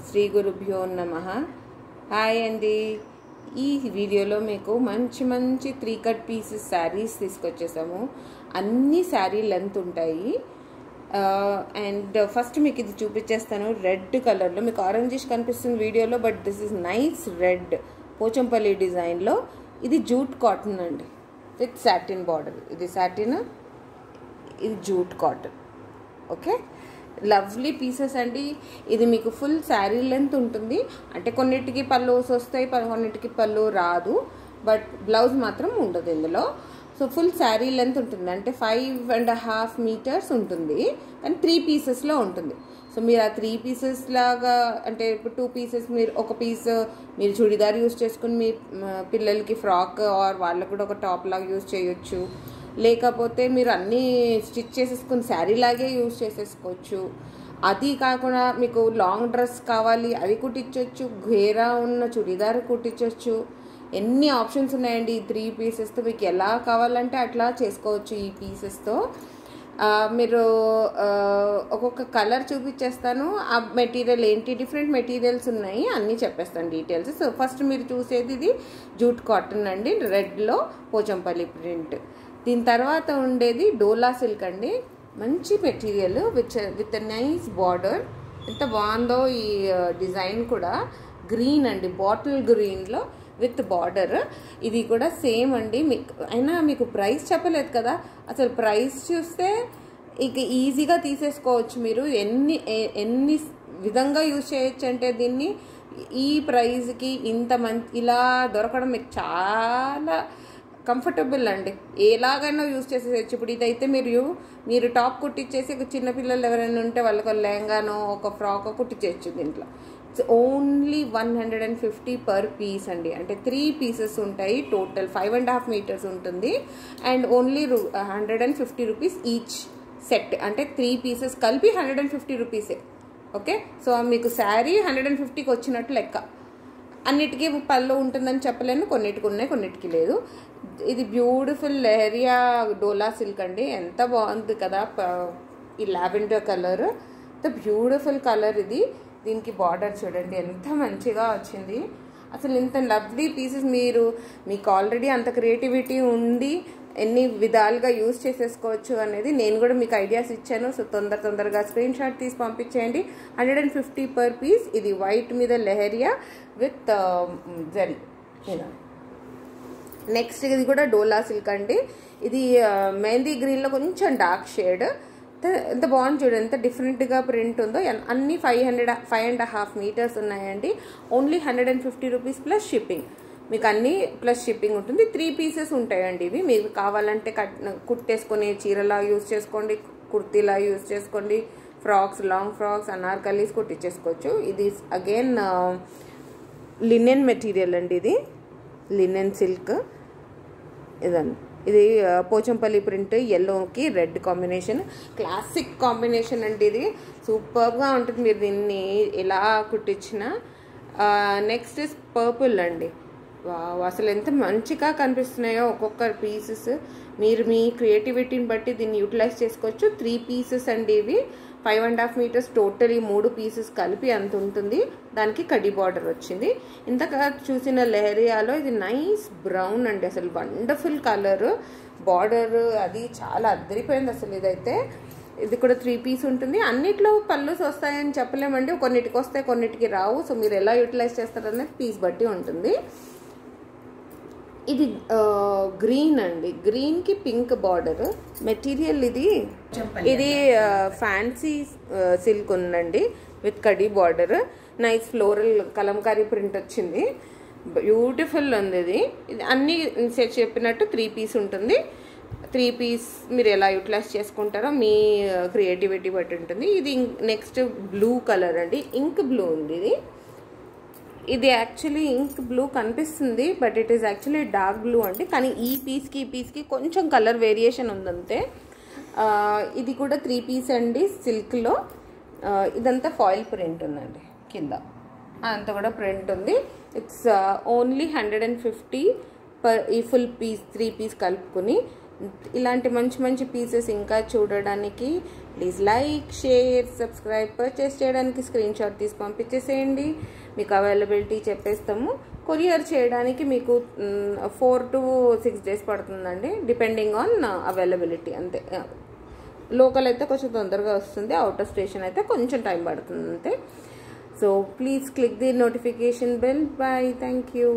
శ్రీ గురుభ్యో నమః. హాయ్ అండి. ఈ వీడియోలో మీకు మంచి మంచి 3 కట్ పీసెస్ శారీస్ తీసుకొచ్చేసాము. అన్ని శారీ లెంత్ ఉంటాయి. అండ్ ఫస్ట్ మీకు ఇది చూపించేస్తాను. రెడ్ కలర్లో మీకు ఆరెంజిష్ కనిపిస్తుంది వీడియోలో, but this is nice red Pochampally డిజైన్లో. ఇది జూట్ కాటన్ అండి విత్ సాటిన్ బార్డర్. ఇది సాటిన్, ఇది jute cotton. Okay, lovely pieces అండి. ఇది మీకు ఫుల్ శారీ లెంత్ ఉంటుంది. అంటే కొన్నిటికి పల్లోస్ వస్తాయి, కొన్నిటికి పళ్ళు రాదు, బట్ బ్లౌజ్ మాత్రం ఉండదు ఇందులో. సో ఫుల్ శారీ లెంత్ ఉంటుంది. అంటే 5.5 మీటర్స్ ఉంటుంది, కానీ 3 పీసెస్లో ఉంటుంది. సో మీరు ఆ 3 పీసెస్ లాగా, అంటే ఇప్పుడు 2 పీసెస్ మీరు ఒక పీస్ మీరు చుడిదార్ యూస్ చేసుకుని మీ పిల్లలకి ఫ్రాక్ ఆర్ వాళ్ళకు కూడా ఒక టాప్ లాగా యూస్ చేయొచ్చు. లేకపోతే మీరు అన్నీ స్టిచ్ చేసేసుకుని శారీ లాగే యూజ్ చేసేసుకోవచ్చు. అది కాకుండా మీకు లాంగ్ డ్రెస్ కావాలి, అది కుట్టించవచ్చు. ఘేరా ఉన్న చుడిదార్ కుట్టించవచ్చు. ఎన్ని ఆప్షన్స్ ఉన్నాయండి ఈ 3 పీసెస్తో. మీకు ఎలా కావాలంటే అట్లా చేసుకోవచ్చు ఈ పీసెస్తో. మీరు ఒక్కొక్క కలర్ చూపించేస్తాను. ఆ మెటీరియల్ ఏంటి, డిఫరెంట్ మెటీరియల్స్ ఉన్నాయి, అన్నీ చెప్పేస్తాను డీటెయిల్స్. సో ఫస్ట్ మీరు చూసేది ఇది జూట్ కాటన్ అండి, రెడ్లో పోచంపల్లి ప్రింట్. దీని తర్వాత ఉండేది డోలా సిల్క్ అండి. మంచి మెటీరియల్ విత్ నైస్ బార్డర్. ఎంత బాగుందో ఈ డిజైన్ కూడా. గ్రీన్ అండి, బాటిల్ గ్రీన్లో విత్ బార్డర్. ఇది కూడా సేమ్ అండి. అయినా మీకు ప్రైస్ చెప్పలేదు కదా, అసలు ప్రైస్ చూస్తే ఇక ఈజీగా తీసేసుకోవచ్చు. మీరు ఎన్ని విధంగా యూజ్ చేయొచ్చు అంటే దీన్ని. ఈ ప్రైస్కి ఇంత ఇలా దొరకడం మీకు చాలా కంఫర్టబుల్ అండి. ఎలాగైనా యూజ్ చేసేయచ్చు. ఇప్పుడు ఇదైతే మీరు టాప్ కుట్టించేసి చిన్నపిల్లలు ఎవరైనా ఉంటే వాళ్ళకి లెహంగానో ఒక ఫ్రాక్ కుట్టించేయచ్చు దీంట్లో. ఇట్స్ ఓన్లీ 150 పర్ పీస్ అండి. అంటే 3 పీసెస్ ఉంటాయి. టోటల్ 5.5 మీటర్స్ ఉంటుంది. And only 150 rupees each set. అంటే 3 పీసెస్ కలిపి 150 రూపీసే. ఓకే, సో మీకు శారీ 150కి వచ్చినట్టు లెక్క. అన్నిటికీ పళ్ళు ఉంటుందని చెప్పలేను, కొన్నిటికి ఉన్నాయి, కొన్నిటికి లేదు. ఇది బ్యూటిఫుల్ లెహరియా డోలా సిల్క్ అండి. ఎంత బాగుంది కదా ఈ లావెండర్ కలర్. ఎంత బ్యూటిఫుల్ కలర్ ఇది. దీనికి బార్డర్ చూడండి ఎంత మంచిగా వచ్చింది. అసలు ఇంత లవ్లీ పీసెస్ మీకు ఆల్రెడీ అంత క్రియేటివిటీ ఉంది, ఎన్ని విధాలుగా యూజ్ చేసేసుకోవచ్చు అనేది నేను కూడా మీకు ఐడియాస్ ఇచ్చాను. సో తొందరగా స్క్రీన్ షాట్ తీసి పంపించేయండి. 150 పర్ పీస్. ఇది వైట్ మీద లెహరియా విత్ జరీ. నెక్స్ట్ ఇది కూడా డోలా సిల్క్ అండి. ఇది మెహందీ గ్రీన్లో కొంచెం డార్క్ షేడ్. ఎంత బాగుంది చూడండి, ఎంత డిఫరెంట్గా ప్రింట్ ఉందో. అన్ని 5.5 మీటర్స్ ఉన్నాయండి. Only 150 rupees plus shipping. మీకు అన్నీ ప్లస్ షిప్పింగ్ ఉంటుంది. 3 పీసెస్ ఉంటాయండి ఇవి. మీకు కావాలంటే కుట్టేసుకొని చీరలా యూజ్ చేసుకోండి, కుర్తీలా యూజ్ చేసుకోండి, ఫ్రాక్స్, లాంగ్ ఫ్రాక్స్, అనార్కలీస్ కుట్టించేసుకోవచ్చు. ఇది అగైన్ లినెన్ మెటీరియల్ అండి. ఇది లినెన్ సిల్క్. ఇది పోచంపల్లి ప్రింట్, ఎల్లోకి రెడ్ కాంబినేషన్. క్లాసిక్ కాంబినేషన్ అండి. ఇది సూపర్గా ఉంటుంది మీరు దీన్ని ఎలా కుట్టించినా. నెక్స్ట్ ఇస్ పర్పుల్ అండి. అసలు ఎంత మంచిగా కనిపిస్తున్నాయో ఒక్కొక్క పీసెస్. మీరు మీ క్రియేటివిటీని బట్టి దీన్ని యూటిలైజ్ చేసుకోవచ్చు. 3 పీసెస్ అండి ఇవి. 5.5 మీటర్స్ టోటలీ 3 పీసెస్ కలిపి అంత ఉంటుంది. దానికి కడి బార్డర్ వచ్చింది. ఇంతగా చూసిన లెహరియాలో ఇది నైస్ బ్రౌన్ అండి. అసలు వండర్ఫుల్ కలర్. బార్డర్ అది చాలా అద్దరిపోయింది అసలు ఇదైతే. ఇది కూడా 3 పీస్ ఉంటుంది. అన్నిట్లో పళ్ళుస్ వస్తాయని చెప్పలేమండి. కొన్నిటికి వస్తాయి, కొన్నిటికి రావు. సో మీరు ఎలా యూటిలైజ్ చేస్తారనేది పీస్ బట్టి ఉంటుంది. ఇది గ్రీన్ అండి. గ్రీన్కి పింక్ బార్డర్ మెటీరియల్. ఇది ఫ్యాన్సీ సిల్క్ ఉందండి with khadi border. Nice floral Kalamkari print వచ్చింది. బ్యూటిఫుల్ ఉంది ఇది. అన్ని చెప్పినట్టు 3 పీస్ ఉంటుంది. 3 పీస్ మీరు ఎలా యూటిలైజ్ చేసుకుంటారో మీ క్రియేటివిటీ బట్టి ఉంటుంది. ఇది నెక్స్ట్ బ్లూ కలర్ అండి. ఇంక్ బ్లూ ఉంది ఇది. ఇది యాక్చువల్లీ ఇంక్ బ్లూ కనిపిస్తుంది, but it is actually dark blue అండి. కానీ ఈ పీస్కి కొంచెం కలర్ వేరియేషన్ ఉందంతే. ఇది కూడా 3 పీస్ అండి సిల్క్లో. ఇదంతా ఫాయిల్ ప్రింట్ ఉందండి కింద, అంతా కూడా ప్రింట్ ఉంది. ఇట్స్ ఓన్లీ 150 పర్ ఈ ఫుల్ పీస్. 3 పీస్ కలుపుకొని ఇలాంటి మంచి మంచి పీసెస్ ఇంకా చూడడానికి please like, share, subscribe. Purchase చేయడానికి స్క్రీన్ షాట్ తీసి పంపించేసేయండి. మీకు అవైలబిలిటీ చెప్పేస్తాము. కొరియర్ చేయడానికి మీకు 4 to 6 days పడుతుందండి, డిపెండింగ్ ఆన్ అవైలబిలిటీ. అంతే. లోకల్ అయితే కొంచెం తొందరగా వస్తుంది, అవుట్ ఆఫ్ స్టేషన్ అయితే కొంచెం టైం పడుతుంది అంతే. So please click the notification bell. By. Thank you.